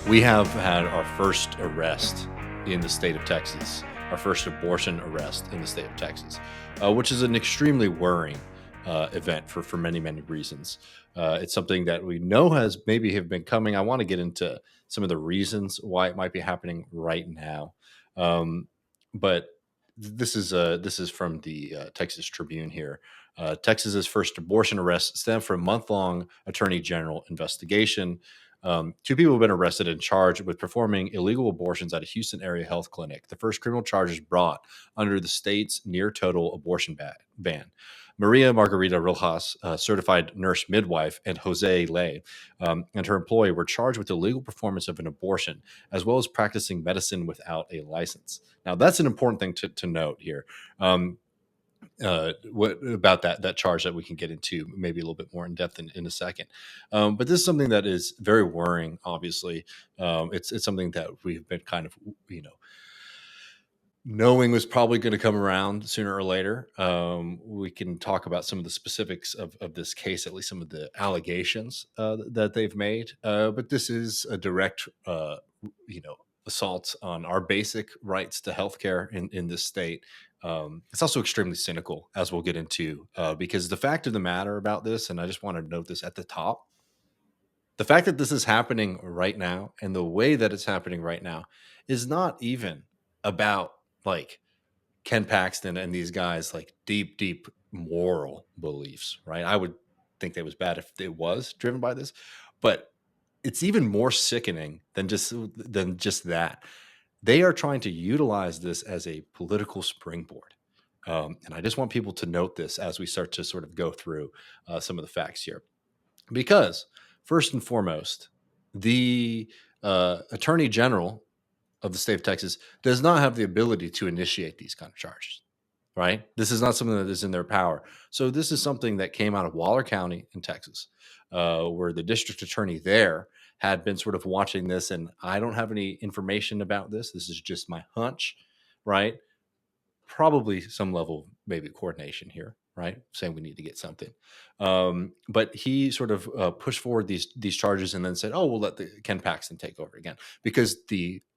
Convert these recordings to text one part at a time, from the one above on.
We have had our first arrest in the state of Texas, our first abortion arrest in the state of Texas, which is an extremely worrying event for many, many reasons. It's something that we know has maybe have been coming. I want to get into some of the reasons why it might be happening right now. Um, but this is from the Texas Tribune here. Texas's first abortion arrest stemmed from a month-long attorney general investigation. Two people have been arrested and charged with performing illegal abortions at a Houston area health clinic. The first criminal charges brought under the state's near total abortion ban. Maria Margarita Rojas, certified nurse midwife, and Jose Lay and her employee were charged with illegal performance of an abortion, as well as practicing medicine without a license. Now, that's an important thing to note here. What about that charge that we can get into maybe a little bit more in depth in a second. But this is something that is very worrying. Obviously, it's something that we've been kind of knowing was probably going to come around sooner or later. We can talk about some of the specifics of this case, at least some of the allegations that they've made. But this is a direct, assault on our basic rights to healthcare in this state. It's also extremely cynical, as we'll get into, because the fact of the matter about this, and I just want to note this at the top, the fact that this is happening right now and the way that it's happening right now is not even about like Ken Paxton and these guys like deep moral beliefs, right? I would think that was bad if it was driven by this, but it's even more sickening than just that. They are trying to utilize this as a political springboard. And I just want people to note this as we start to sort of go through some of the facts here. Because, first and foremost, the Attorney General of the state of Texas does not have the ability to initiate these kind of charges, right? This is not something that is in their power. So this is something that came out of Waller County in Texas, where the district attorney there had been sort of watching this. And I don't have any information about this. This is just my hunch, right? Probably some level of maybe coordination here, right? Saying we need to get something. But he sort of pushed forward these charges and then said, "Oh, we'll let the Ken Paxton take over again," because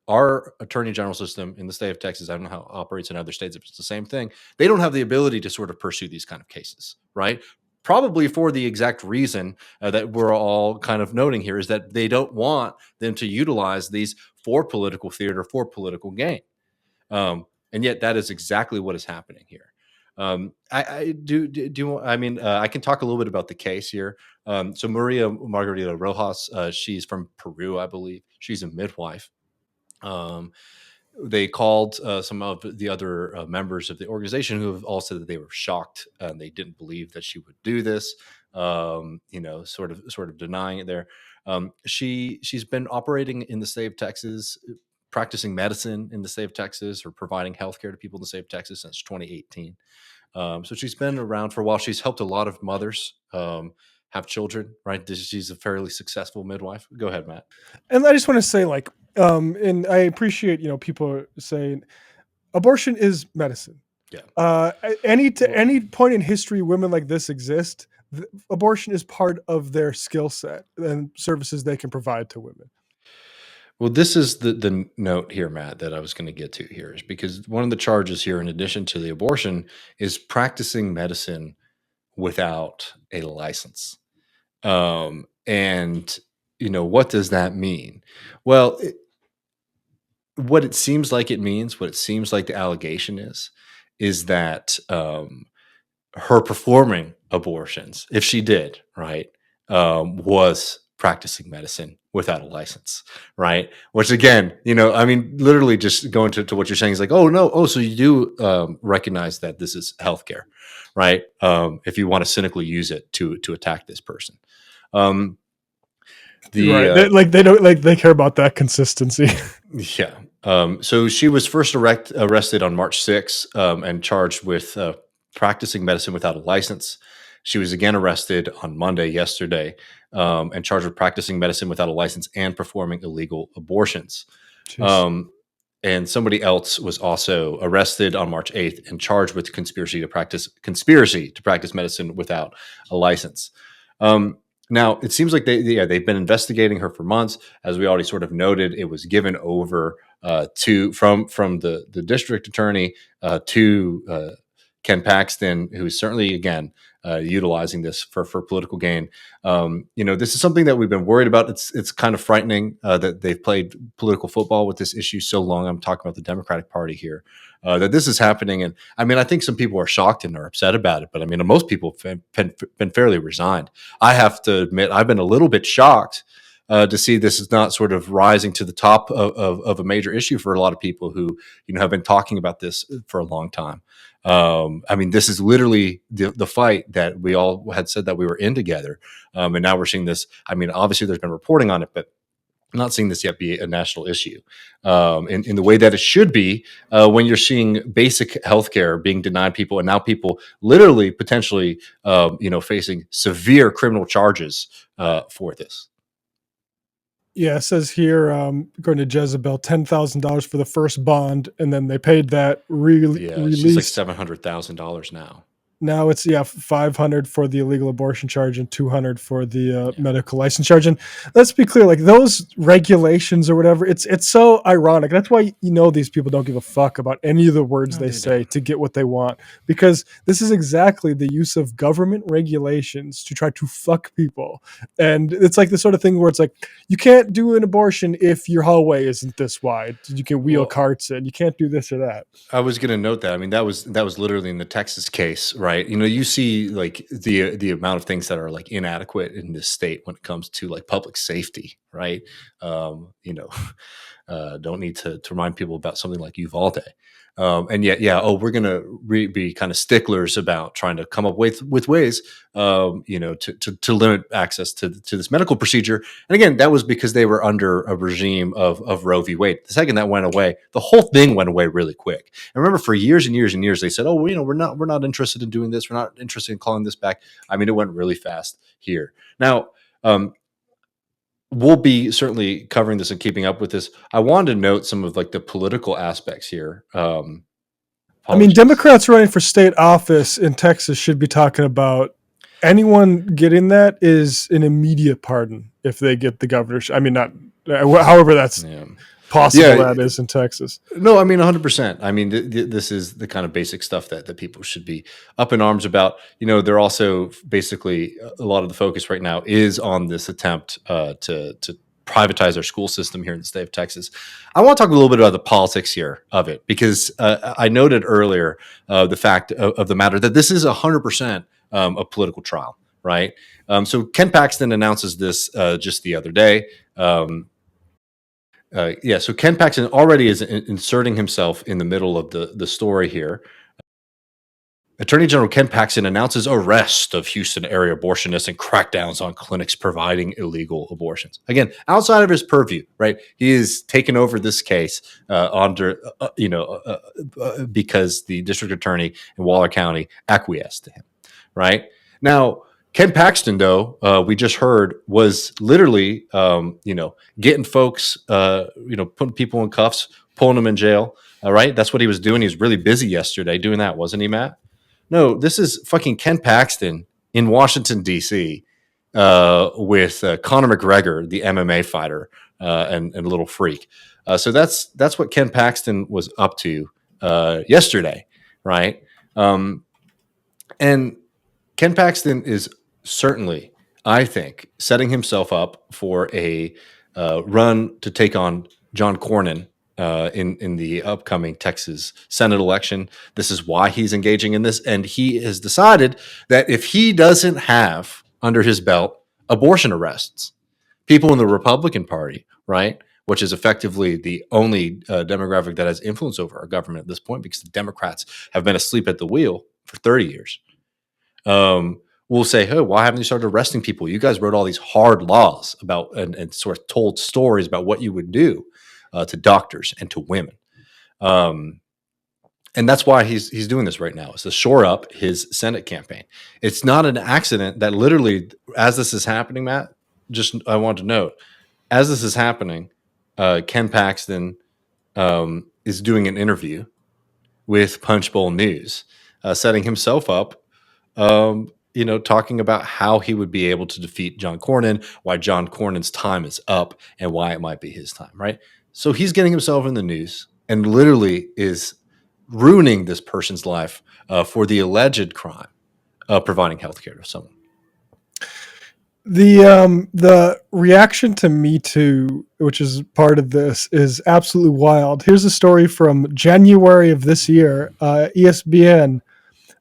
our attorney general system in the state of Texas, I don't know how it operates in other states, if it's the same thing. They don't have the ability to sort of pursue these kind of cases, right? Probably for the exact reason that we're all kind of noting here, is that they don't want them to utilize these for political theater, for political gain. And yet that is exactly what is happening here. I do. I mean, I can talk a little bit about the case here. So Maria Margarita Rojas, she's from Peru, I believe. She's a midwife. They called some of the other members of the organization who have all said that they were shocked and they didn't believe that she would do this. Sort of denying it there. She's been operating in the state of Texas, practicing medicine in the state of Texas, or providing healthcare to people in the state of Texas since 2018. So she's been around for a while. She's helped a lot of mothers have children, right? She's a fairly successful midwife. Go ahead, Matt. And I just want to say, and I appreciate, people saying abortion is medicine. Yeah. Any point in history, women like this exist. Abortion is part of their skill set and services they can provide to women. Well, this is the note here, Matt, that I was going to get to here, is because one of the charges here, in addition to the abortion, is practicing medicine without a license. And what does that mean? Well, what it seems like it means, what it seems like the allegation is that her performing abortions, if she did, right, was practicing medicine without a license, right? Which again, I mean, literally just going to what you're saying is like, oh no, so you do recognize that this is healthcare, right? If you want to cynically use it to attack this person. Right. They care about that consistency. Yeah. So she was first arrested on March 6th and charged with practicing medicine without a license. She was again arrested on Monday, yesterday, and charged with practicing medicine without a license and performing illegal abortions. And somebody else was also arrested on March 8th and charged with conspiracy to practice medicine without a license. Now it seems like they've been investigating her for months. As we already sort of noted, it was given over to from the district attorney to Ken Paxton, who is certainly again utilizing this for political gain. This is something that we've been worried about. It's kind of frightening that they've played political football with this issue so long. I'm talking about the Democratic Party here. That this is happening, and I mean, I think some people are shocked and are upset about it, but I mean, most people have been fairly resigned. I have to admit, I've been a little bit shocked to see this is not sort of rising to the top of a major issue for a lot of people who have been talking about this for a long time. I mean, this is literally the fight that we all had said that we were in together, and now we're seeing this. I mean, obviously, there's been reporting on it, but I'm not seeing this yet be a national issue in the way that it should be when you're seeing basic healthcare being denied people, and now people literally potentially, facing severe criminal charges for this. Yeah, it says here, according to Jezebel, $10,000 for the first bond, and then they paid that Yeah, she's like release. $700,000 now. Now it's 500 for the illegal abortion charge and 200 for the Yeah, medical license charge. And let's be clear, like those regulations or whatever, it's so ironic. That's why these people don't give a fuck about any of the words no, they they say don't. to get what they want, because this is exactly the use of government regulations to try to fuck people. And it's like the sort of thing where it's like you can't do an abortion if your hallway isn't this wide. You can wheel Well, carts in. You can't do this or that. I was going to note that. I mean, that was literally in the Texas case, right? You see like the amount of things that are like inadequate in this state when it comes to like public safety, right? Um, you know, don't need to remind people about something like Uvalde. And yet, yeah, we're going to be kind of sticklers about trying to come up with ways, to limit access to this medical procedure. And again, that was because they were under a regime of Roe v. Wade. The second that went away, the whole thing went away really quick. And remember, for years and years and years, they said, "Oh, we're not interested in doing this. We're not interested in calling this back." I mean, it went really fast here. Now, um, we'll be certainly covering this and keeping up with this. I wanted to note some of like the political aspects here. I mean, Apologies. Democrats running for state office in Texas should be talking about anyone getting that is an immediate pardon if they get the governorship. I mean, not however that's Yeah. possible Yeah. that is in Texas. No, I mean 100%. I mean, this is the kind of basic stuff that people should be up in arms about. They're also basically a lot of the focus right now is on this attempt to privatize our school system here in the state of Texas. I want to talk a little bit about the politics here of it because I noted earlier the fact of the matter that this is 100% a political trial, right? So Ken Paxton announces this just the other day. So Ken Paxton already is inserting himself in the middle of the story here. Attorney General Ken Paxton announces arrest of Houston area abortionists and crackdowns on clinics providing illegal abortions. Again, outside of his purview, right? He is taking over this case because the district attorney in Waller County acquiesced to him, right? Now, Ken Paxton, though, we just heard was literally, getting folks, putting people in cuffs, pulling them in jail. All right, that's what he was doing. He was really busy yesterday doing that, wasn't he, Matt? No, this is fucking Ken Paxton in Washington D.C. With Conor McGregor, the MMA fighter, and Little Freak. So that's what Ken Paxton was up to yesterday, right? And Ken Paxton is certainly, I think, setting himself up for a run to take on John Cornyn in the upcoming Texas Senate election. This is why he's engaging in this, and he has decided that if he doesn't have under his belt abortion arrests, people in the Republican Party, right, which is effectively the only demographic that has influence over our government at this point, because the Democrats have been asleep at the wheel for 30 years. Will say, "Hey, why haven't you started arresting people? You guys wrote all these hard laws about and sort of told stories about what you would do to doctors and to women." Um, and that's why he's doing this right now, is to shore up his Senate campaign. It's not an accident that literally, as this is happening, Matt, just I want to note, as this is happening, Ken Paxton is doing an interview with Punchbowl News, setting himself up talking about how he would be able to defeat John Cornyn, why John Cornyn's time is up, and why it might be his time, right? So he's getting himself in the news and literally is ruining this person's life for the alleged crime of providing healthcare to someone. The reaction to Me Too, which is part of this, is absolutely wild. Here's a story from January of this year. ESPN.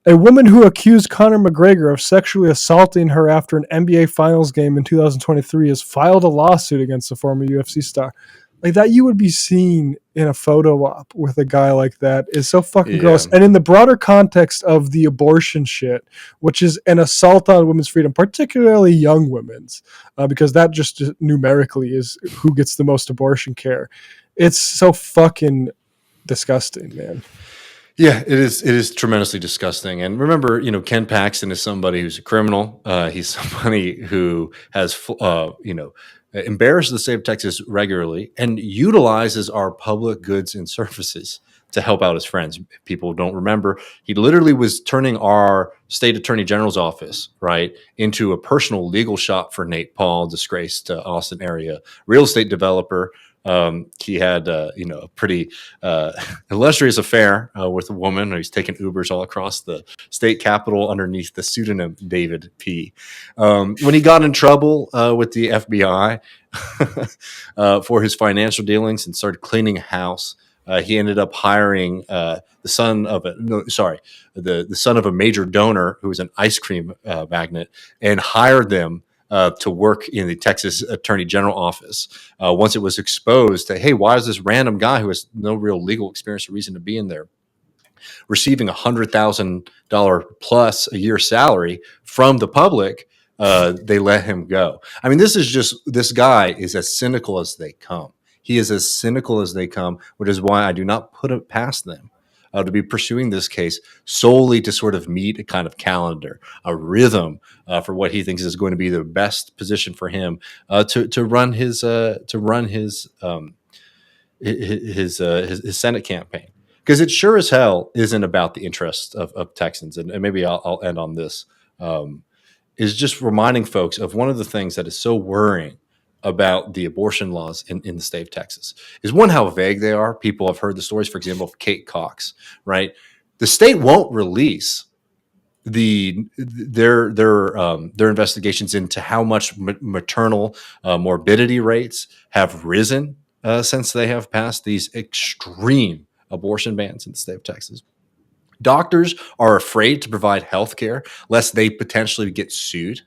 A woman who accused Conor McGregor of sexually assaulting her after an NBA Finals game in 2023 has filed a lawsuit against the former UFC star. Like that, you would be seen in a photo op with a guy like that is so fucking Yeah. gross. And in the broader context of the abortion shit, which is an assault on women's freedom, particularly young women's, because that just numerically is who gets the most abortion care. It's so fucking disgusting, man. Yeah, it is. It is tremendously disgusting. And remember, Ken Paxton is somebody who's a criminal. He's somebody who has, embarrassed the state of Texas regularly and utilizes our public goods and services to help out his friends. People don't remember. He literally was turning our state attorney general's office, right, into a personal legal shop for Nate Paul, disgraced Austin area real estate developer. He had, a pretty illustrious affair with a woman. He's taken Ubers all across the state capitol underneath the pseudonym David P. When he got in trouble with the FBI for his financial dealings and started cleaning a house, he ended up hiring the son of the son of a major donor who was an ice cream magnate, and hired them to work in the Texas Attorney General office. Once it was exposed that, hey, why is this random guy who has no real legal experience or reason to be in there receiving $100,000 plus a year salary from the public? They let him go. I mean, this guy is as cynical as they come. He is as cynical as they come, which is why I do not put it past them to be pursuing this case solely to sort of meet a kind of calendar, a rhythm for what he thinks is going to be the best position for him to run his Senate campaign. Because it sure as hell isn't about the interests of Texans. And maybe I'll end on this. Is just reminding folks of one of the things that is so worrying about the abortion laws in the state of Texas is, one, how vague they are. People have heard the stories, for example, of Kate Cox, right? The state won't release their investigations into how much maternal morbidity rates have risen since they have passed these extreme abortion bans in the state of Texas. Doctors are afraid to provide health care lest they potentially get sued.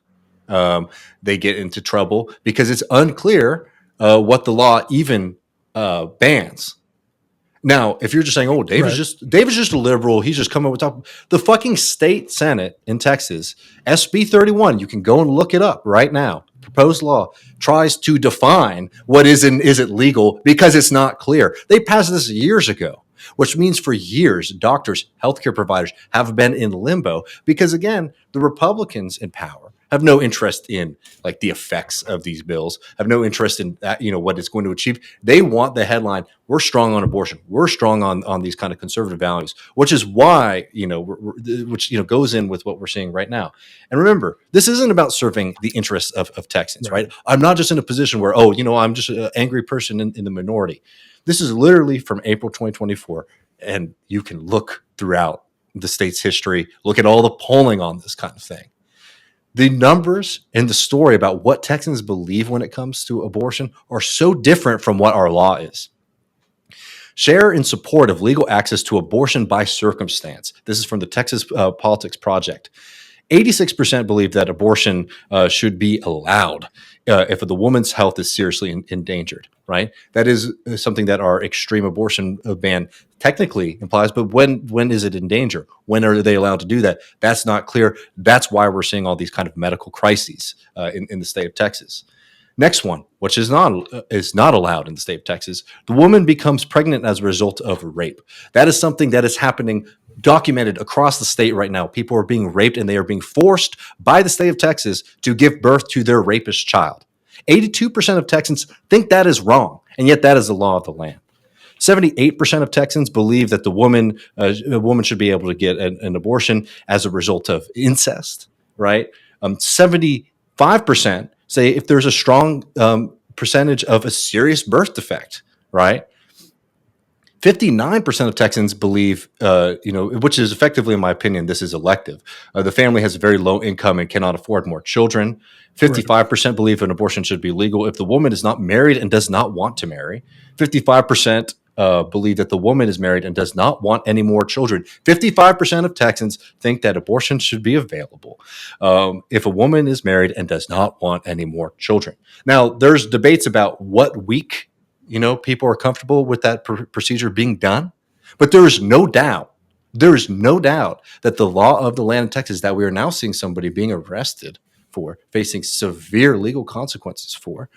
They get into trouble because it's unclear what the law even bans. Now, if you're just saying, "Oh, David's just a liberal," he's just coming with top. The fucking state Senate in Texas, SB 31, you can go and look it up right now. Proposed law tries to define what is it legal because it's not clear. They passed this years ago, which means for years, doctors, healthcare providers have been in limbo because, again, the Republicans in power have no interest in like the effects of these bills, have no interest in that, what it's going to achieve. They want the headline, "We're strong on abortion. We're strong on these kind of conservative values," which is why, which goes in with what we're seeing right now. And remember, this isn't about serving the interests of Texans, right? I'm not just in a position where, I'm just an angry person in the minority. This is literally from April 2024, and you can look throughout the state's history, look at all the polling on this kind of thing. The numbers and the story about what Texans believe when it comes to abortion are so different from what our law is. Share in support of legal access to abortion by circumstance. This is from the Texas Politics Project. 86% believe that abortion should be allowed if the woman's health is seriously endangered, right? That is something that our extreme abortion ban technically implies, but when is it in danger? When are they allowed to do that? That's not clear. That's why we're seeing all these kind of medical crises in the state of Texas. Next one, which is not allowed in the state of Texas, the woman becomes pregnant as a result of rape. That is something that is happening, documented across the state right now. People are being raped and they are being forced by the state of Texas to give birth to their rapist child. 82% of Texans think that is wrong, and yet that is the law of the land. 78% of Texans believe that a woman should be able to get an abortion as a result of incest. right? 75% say if there's a strong percentage of a serious birth defect, right? 59% of Texans believe, which is effectively, in my opinion, this is elective. The family has a very low income and cannot afford more children. Right. 55% believe an abortion should be legal if the woman is not married and does not want to marry. 55% believe that the woman is married and does not want any more children. 55% of Texans think that abortion should be available if a woman is married and does not want any more children. Now, there's debates about what week people are comfortable with that procedure being done. But there is no doubt that the law of the land in Texas that we are now seeing somebody being arrested for, facing severe legal consequences for,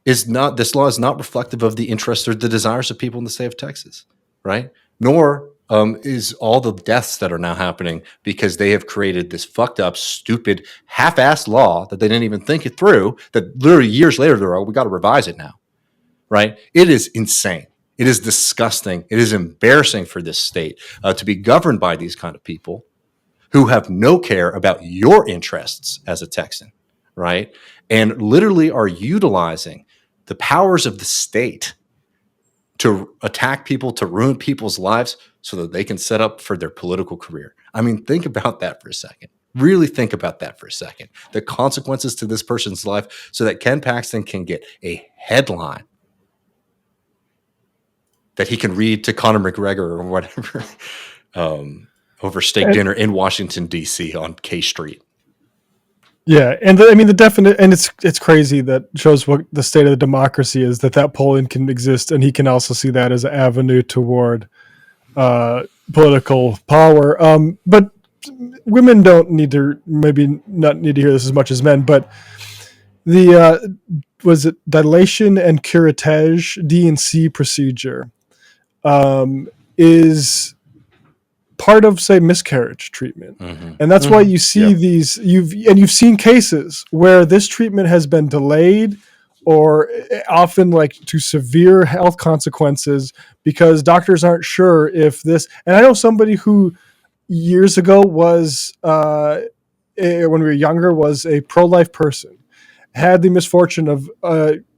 this law is not reflective of the interests or the desires of people in the state of Texas, right? Nor is all the deaths that are now happening because they have created this fucked up, stupid, half-assed law that they didn't even think it through, that literally years later, they're we got to revise it now. Right? It is insane. It is disgusting. It is embarrassing for this state to be governed by these kind of people who have no care about your interests as a Texan, right? And literally are utilizing the powers of the state to attack people, to ruin people's lives so that they can set up for their political career. I mean, think about that for a second. Really think about that for a second. The consequences to this person's life so that Ken Paxton can get a headline that he can read to Conor McGregor or whatever over steak dinner in Washington, D.C. on K Street. Yeah, and the definite, and it's crazy that shows what the state of the democracy is, that polling can exist, and he can also see that as an avenue toward political power. But women don't maybe not need to hear this as much as men, but the was it dilation and curettage D&C procedure is part of, say, miscarriage treatment. And that's why you see these, you've seen cases where this treatment has been delayed or often like to severe health consequences because doctors aren't sure if this, and I know somebody who years ago was when we were younger was a pro-life person, had the misfortune of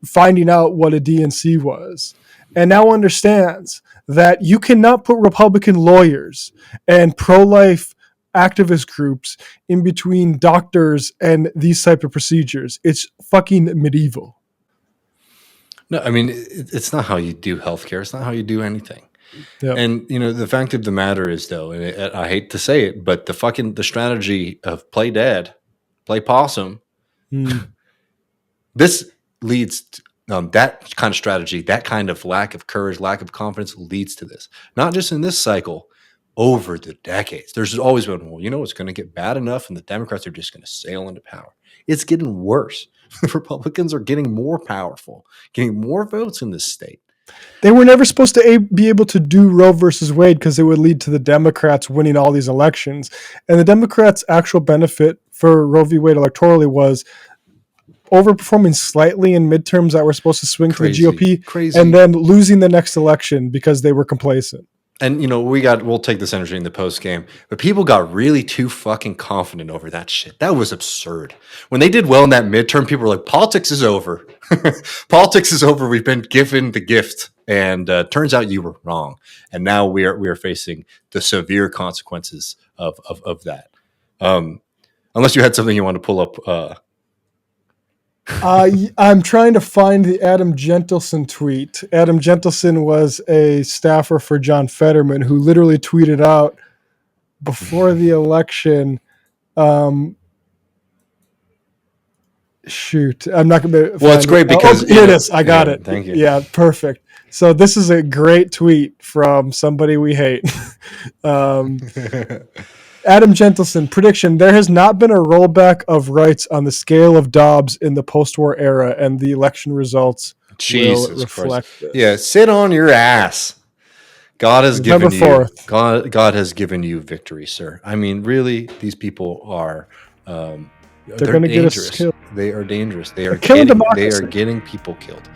finding out what a D&C was, and now understands that you cannot put Republican lawyers and pro-life activist groups in between doctors and these type of procedures. It's fucking medieval. No, I mean, it's not how you do healthcare. It's not how you do anything. Yep. And, the fact of the matter is, though, and I hate to say it, but the strategy of play dead, play possum, this leads to, that kind of strategy, that kind of lack of courage, lack of confidence leads to this. Not just in this cycle, over the decades. There's always been, it's going to get bad enough and the Democrats are just going to sail into power. It's getting worse. The Republicans are getting more powerful, getting more votes in this state. They were never supposed to be able to do Roe versus Wade because it would lead to the Democrats winning all these elections. And the Democrats' actual benefit for Roe v. Wade electorally was overperforming slightly in midterms that were supposed to swing to the GOP, and then losing the next election because they were complacent. And we'll take this energy in the post game, but people got really too fucking confident over that shit. That was absurd. When they did well in that midterm, people were like, "Politics is over. Politics is over. We've been given the gift." And turns out you were wrong. And now we are facing the severe consequences of that. Unless you had something you want to pull up. I'm trying to find the Adam Gentleson tweet. Adam Gentleson was a staffer for John Fetterman who literally tweeted out before the election. Shoot, I'm not going to. Well, it's great because here it is. I got it. Thank you. Yeah, perfect. So this is a great tweet from somebody we hate. Adam Gentleson, prediction: there has not been a rollback of rights on the scale of Dobbs in the post-war era, and the election results will reflect this. Yeah, sit on your ass. God has given you God has given you victory, sir. I mean, really, these people are they're going to get us killed. They are dangerous. They are killing democracy. They are getting people killed.